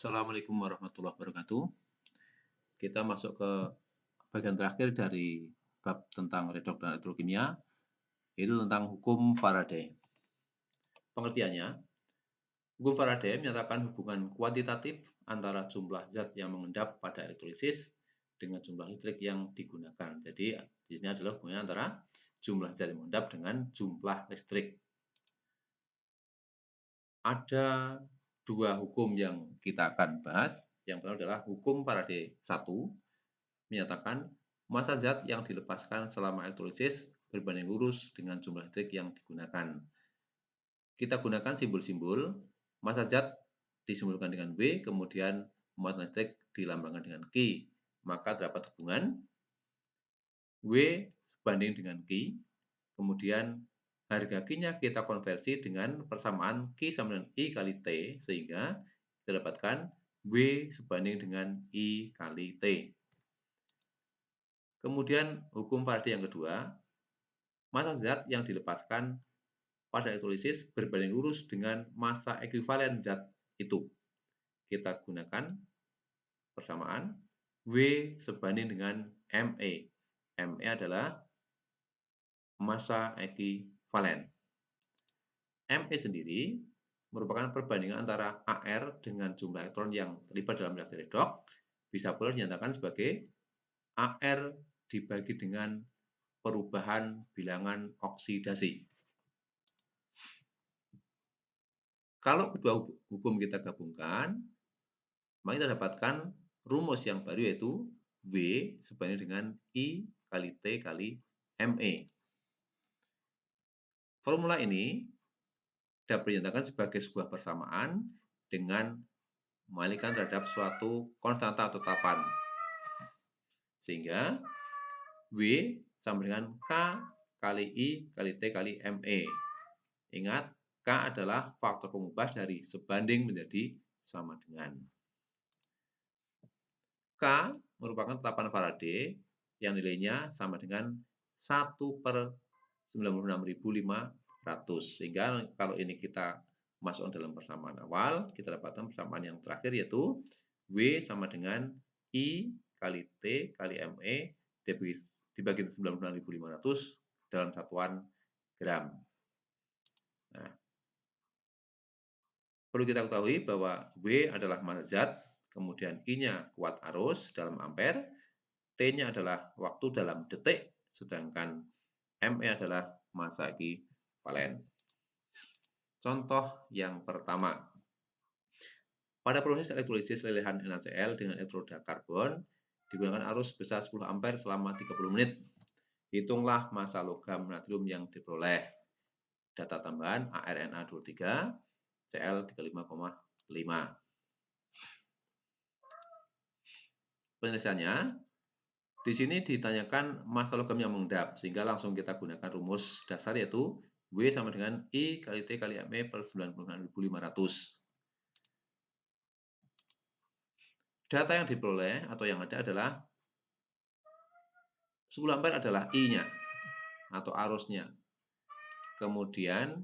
Assalamualaikum warahmatullahi wabarakatuh. Kita masuk ke bagian terakhir dari bab tentang redoks dan elektrokimia, yaitu tentang hukum Faraday. Pengertiannya, hukum Faraday menyatakan hubungan kuantitatif antara jumlah zat yang mengendap pada elektrolisis dengan jumlah listrik yang digunakan. Jadi, di sini adalah hubungan antara jumlah zat yang mengendap dengan jumlah listrik. Ada dua hukum yang kita akan bahas. Yang pertama adalah hukum Faraday 1, menyatakan massa zat yang dilepaskan selama elektrolisis berbanding lurus dengan jumlah listrik yang digunakan. Kita gunakan simbol-simbol. Massa zat disimbolkan dengan W, kemudian muatan listrik dilambangkan dengan Q. Maka terdapat hubungan W sebanding dengan Q, kemudian harga Q-nya kita konversi dengan persamaan Q sama dengan I kali T, sehingga kita dapatkan W sebanding dengan I kali T. Kemudian hukum Faraday yang kedua, massa zat yang dilepaskan pada elektrolisis berbanding lurus dengan massa ekuivalen zat itu. Kita gunakan persamaan W sebanding dengan ME. ME adalah massa ekuivalen. ME sendiri merupakan perbandingan antara AR dengan jumlah elektron yang terlibat dalam reaksi redoks. Bisa pula dinyatakan sebagai AR dibagi dengan perubahan bilangan oksidasi. Kalau kedua hukum kita gabungkan, maka kita dapatkan rumus yang baru, yaitu W sebanding dengan I kali T kali ME. Formula ini dapat dinyatakan sebagai sebuah persamaan dengan mengalihkan terhadap suatu konstanta atau tetapan. Sehingga W sama dengan K kali I kali T kali ME. Ingat, K adalah faktor pengubah dari sebanding menjadi sama dengan. K merupakan tetapan Faraday yang nilainya sama dengan 1/96.500. Sehingga kalau ini kita masukkan dalam persamaan awal, kita dapatkan persamaan yang terakhir, yaitu W sama dengan I kali T kali ME dibagi 96.500 dalam satuan gram. Nah, perlu kita ketahui bahwa W adalah massa zat, kemudian I-nya kuat arus dalam ampere, T-nya adalah waktu dalam detik, sedangkan ME adalah massa ekuivalen. Contoh yang pertama. Pada proses elektrolisis lelehan NaCl dengan elektroda karbon, digunakan arus sebesar 10 ampere selama 30 menit. Hitunglah massa logam natrium yang diperoleh. Data tambahan ArNa23, Cl 35,5. Penyelesaiannya, di sini ditanyakan massa logam yang mengendap, sehingga langsung kita gunakan rumus dasar, yaitu W sama dengan I kali T kali ME per 96.500. Data yang diperoleh atau yang ada adalah 10 ampere adalah I-nya atau arusnya. Kemudian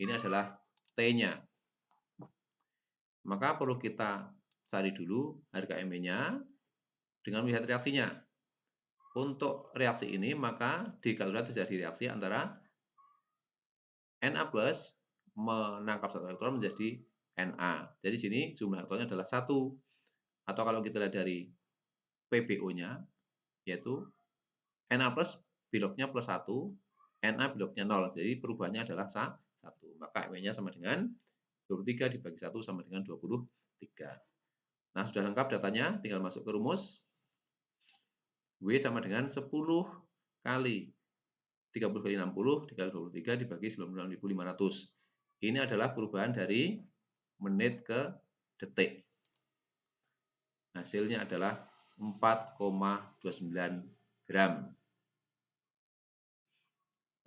ini adalah T-nya. Maka perlu kita cari dulu harga ME-nya dengan melihat reaksinya. Untuk reaksi ini, maka di kalkulator terjadi reaksi antara Na plus menangkap satu elektron menjadi Na. Jadi sini jumlah elektronnya adalah 1. Atau kalau kita lihat dari PbO-nya, yaitu Na plus beloknya plus 1, Na beloknya 0. Jadi perubahannya adalah 1. Maka ME-nya sama dengan 23 dibagi 1 sama dengan 23. Nah, sudah lengkap datanya, tinggal masuk ke rumus. W sama dengan 10 kali 30 kali 60 dikali 23 dibagi 96.500. Ini adalah perubahan dari menit ke detik. Hasilnya adalah 4,29 gram.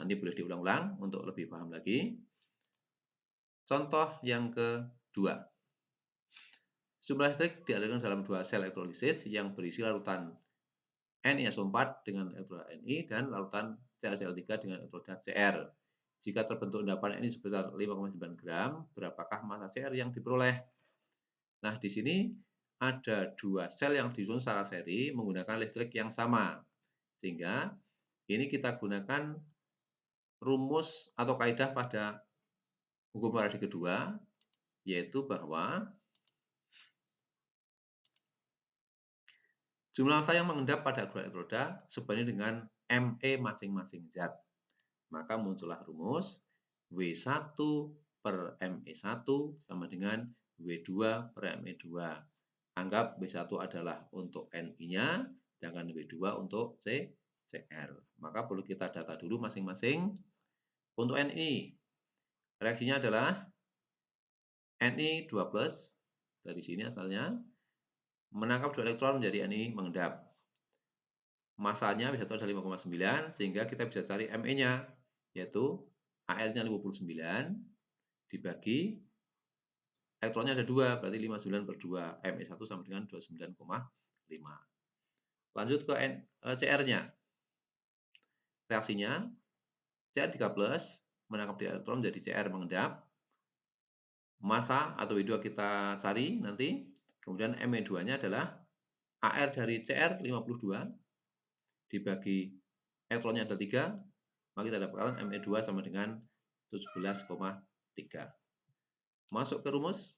Nanti boleh diulang-ulang untuk lebih paham lagi. Contoh yang kedua. Jumlah listrik dialirkan dalam dua sel elektrolisis yang berisi larutan NiSO4 dengan elektroda Ni dan larutan CaCl3 dengan elektroda Cr. Jika terbentuk endapan Ni sebesar 5,9 gram, berapakah massa Cr yang diperoleh? Nah, di sini ada 2 sel yang disusun secara seri menggunakan listrik yang sama. Sehingga ini kita gunakan rumus atau kaidah pada hukum Faraday kedua, yaitu bahwa jumlah massa yang mengendap pada dua elektroda sebanding dengan ME masing-masing zat. Maka muncullah rumus W1 per ME1 sama dengan W2 per ME2. Anggap W1 adalah untuk Ni-nya, sedangkan W2 untuk CR. Maka perlu kita data dulu masing-masing. Untuk Ni, reaksinya adalah Ni 2+, dari sini asalnya, menangkap 2 elektron menjadi Ni mengendap. Masanya W1 ada 5,9, sehingga kita bisa cari Me-nya, yaitu Al-nya 59, dibagi elektronnya ada 2, berarti 59 per 2. Me1 sama dengan 29,5. Lanjut ke CR-nya. Reaksinya, Cr3+, menangkap 3 elektron menjadi Cr mengendap. Massa atau W2 kita cari nanti. Kemudian Me2-nya adalah Ar dari Cr 52, dibagi elektronnya ada 3, maka kita dapatkan Me2 sama dengan 17,3. Masuk ke rumus.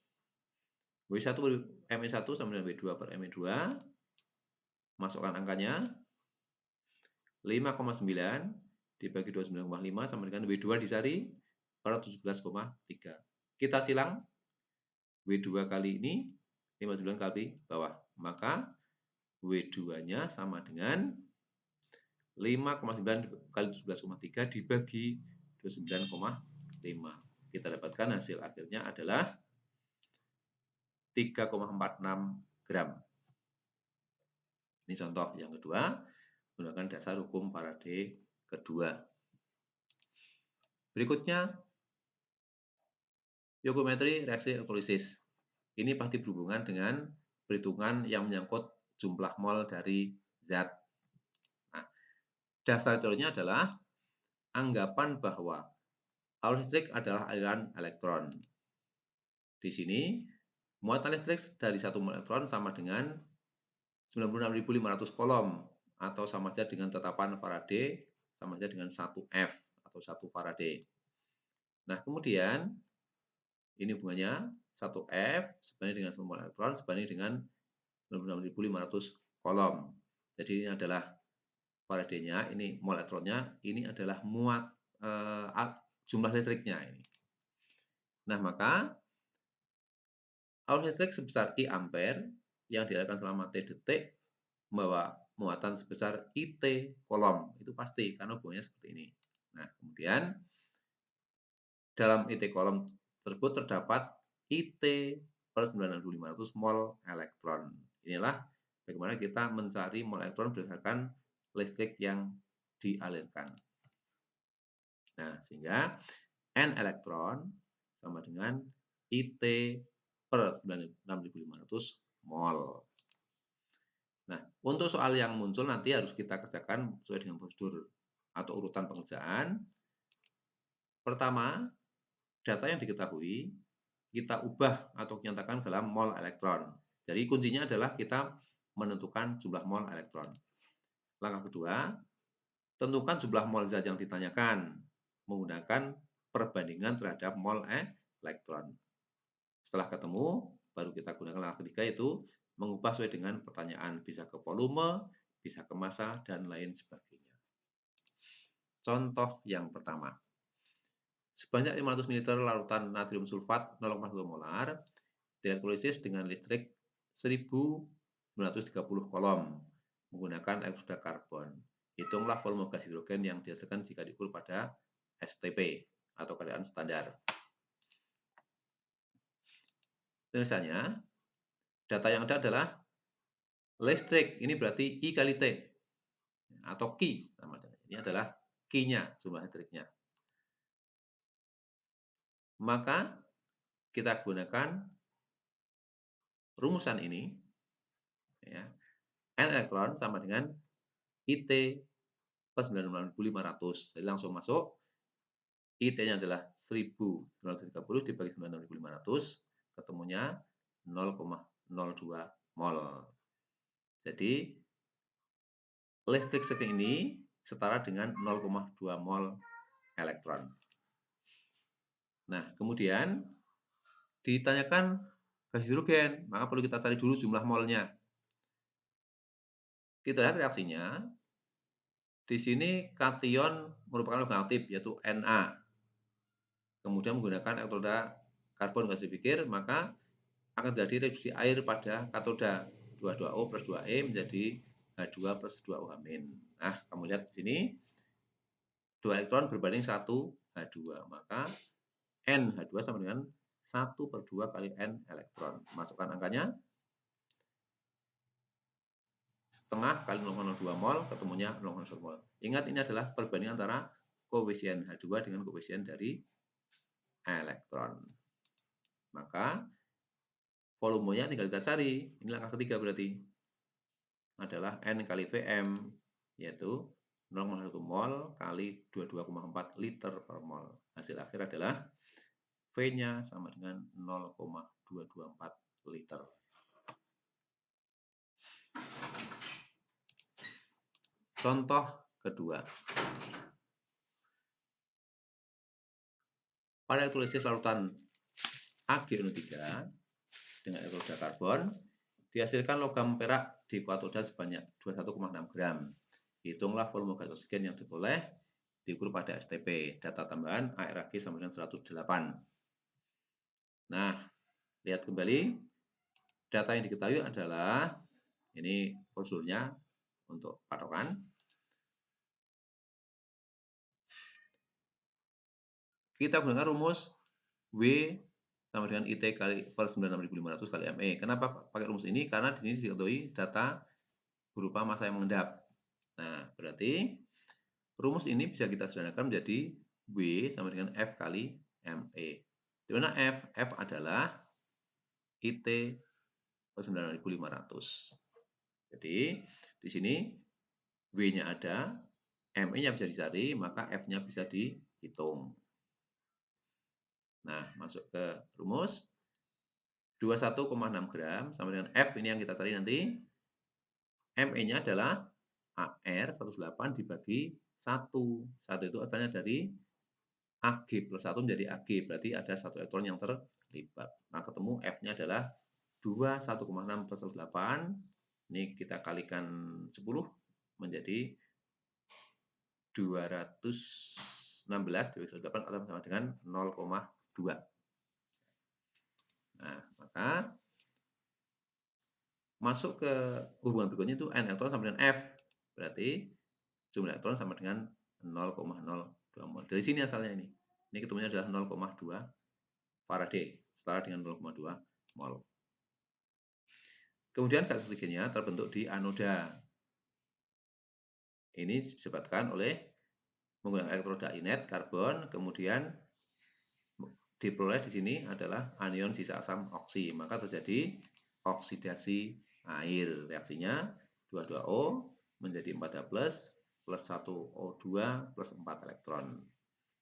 W1 per Me1 sama dengan W2 per Me2. Masukkan angkanya. 5,9 dibagi 29,5 sama dengan W2 dicari per 17,3. Kita silang. W2 kali ini 59 kali bawah. Maka W2-nya sama dengan 5,9 kali 17,3 dibagi 29,5. Kita dapatkan hasil akhirnya adalah 3,46 gram. Ini contoh yang kedua, menggunakan dasar hukum Faraday kedua. Berikutnya, stoichiometri reaksi elektrolisis. Ini pasti berhubungan dengan perhitungan yang menyangkut jumlah mol dari zat. Nah, dasar teorinya adalah anggapan bahwa arus listrik adalah aliran elektron. Di sini, muatan listrik dari 1 mol elektron sama dengan 96.500 kolom, atau sama saja dengan tetapan Faraday, sama saja dengan 1F atau 1 Faraday. Nah, kemudian ini hubungannya 1F sebanding dengan 1 mol elektron sebanding dengan 96.500 kolom. Jadi ini adalah Faraday-nya, ini mol elektronnya, ini adalah jumlah listriknya ini. Nah, maka arus listrik sebesar I ampere yang dialirkan selama T detik membawa muatan sebesar IT kolom. Itu pasti karena hubungannya seperti ini. Nah, kemudian dalam IT kolom tersebut terdapat IT per 9.500 mol elektron. Inilah bagaimana kita mencari mol elektron berdasarkan listrik yang dialirkan. Nah, sehingga N elektron sama dengan IT per 96.500 mol. Nah, untuk soal yang muncul nanti harus kita kerjakan sesuai dengan prosedur atau urutan pengerjaan. Pertama, data yang diketahui kita ubah atau nyatakan dalam mol elektron. Jadi kuncinya adalah kita menentukan jumlah mol elektron. Langkah kedua, tentukan jumlah mol zat yang ditanyakan menggunakan perbandingan terhadap mol elektron. Setelah ketemu, baru kita gunakan langkah ketiga, yaitu mengubah sesuai dengan pertanyaan, bisa ke volume, bisa ke massa, dan lain sebagainya. Contoh yang pertama. Sebanyak 500 ml larutan natrium sulfat 0,1 molar dielektrolisis dengan listrik 1930 kolom menggunakan elektroda karbon. Hitunglah volume gas hidrogen yang dihasilkan jika diukur pada STP atau keadaan standar. Tulisannya, data yang ada adalah listrik, ini berarti I kali T, atau Q. Ini adalah Q-nya, jumlah listriknya. Maka kita gunakan rumusan ini, ya, N elektron sama dengan IT per 9.500. Jadi langsung masuk, IT-nya adalah 1930 dibagi 9.500, ketemunya 0,02 mol. Jadi listrik segini setara dengan 0,2 mol elektron. Nah, kemudian ditanyakan gas hidrogen, maka perlu kita cari dulu jumlah molnya. Kita lihat reaksinya. Di sini kation merupakan logam aktif, yaitu Na. Kemudian menggunakan elektroda karbon gas pikir, maka akan terjadi reduksi air pada katoda. 22O plus 2E menjadi H2 plus 2OH-. Nah, kamu lihat di sini 2 elektron berbanding 1 H2. Maka NH2 sama dengan 1/2 kali N elektron. Masukkan angkanya. Setengah kali 0,02 mol, ketemunya 0,01 mol. Ingat, ini adalah perbandingan antara koefisien H2 dengan koefisien dari elektron. Maka volumenya tinggal kita cari. Ini langkah ketiga berarti. Adalah N kali Vm, yaitu 0,1 mol kali 22,4 liter per mol. Hasil akhir adalah V-nya sama dengan 0,224 liter. Contoh kedua. Pada elektrolisis larutan AgNO3 dengan elektroda karbon, dihasilkan logam perak di katoda sebanyak 21,6 gram. Hitunglah volume gas oksigen yang diperoleh diukur pada STP. Data tambahan ARAG sama dengan 108. Nah, lihat kembali. Data yang diketahui adalah, ini prosedurnya untuk patokan. Kita gunakan rumus W sama dengan IT kali per 96.500 kali ME. Kenapa pakai rumus ini? Karena di sini diketahui data berupa massa yang mengendap. Nah, berarti rumus ini bisa kita sederhanakan menjadi W sama dengan F kali ME. Di mana F? F adalah IT per 9.500. Jadi, di sini W-nya ada, ME-nya bisa dicari, maka F-nya bisa dihitung. Nah, masuk ke rumus. 21,6 gram sama dengan F, ini yang kita cari nanti. ME-nya adalah AR 108 dibagi 1. 1 itu asalnya dari Ag plus 1 menjadi Ag, berarti ada 1 elektron yang terlibat. Nah, ketemu F-nya adalah 21,6 plus 108. Ini kita kalikan 10 menjadi 216 dibagi 108 atau sama dengan 0,2. Nah, maka masuk ke hubungan berikutnya itu N elektron sama dengan F. Berarti jumlah elektron sama dengan 0,02 mol. Dari sini asalnya ini. Ini ketemunya adalah 0,2 Faraday, setara dengan 0,2 mol. Kemudian gas oksigennya terbentuk di anoda. Ini disebabkan oleh menggunakan elektroda inet karbon, kemudian diperoleh di sini adalah anion sisa asam oksi, maka terjadi oksidasi air. Reaksinya 22O menjadi 4H+, plus 1O2 plus 4 elektron.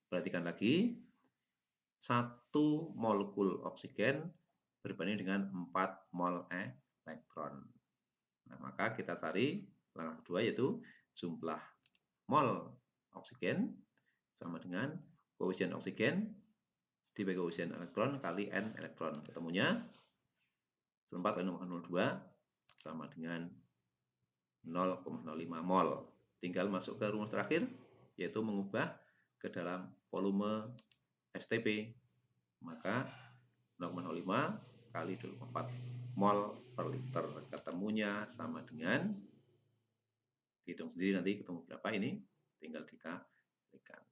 Perhatikan lagi, 1 molekul oksigen berbanding dengan 4 mol elektron. Nah, maka kita cari langkah kedua, yaitu jumlah mol oksigen sama dengan koefisien oksigen dibagi koefisien elektron kali N elektron. Ketemunya 4 kali 0,02 sama dengan 0,05 mol. Tinggal masuk ke rumus terakhir, yaitu mengubah ke dalam volume STP. Maka 0,05 kali 24 mol per liter. Ketemunya sama dengan, hitung sendiri nanti ketemu berapa ini, tinggal dikalikan.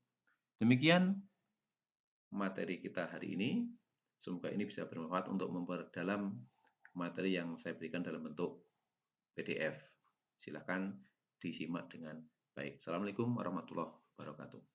Demikian materi kita hari ini. Semoga ini bisa bermanfaat untuk memperdalam materi yang saya berikan dalam bentuk PDF. Silakan disimak dengan baik. Assalamualaikum warahmatullahi wabarakatuh.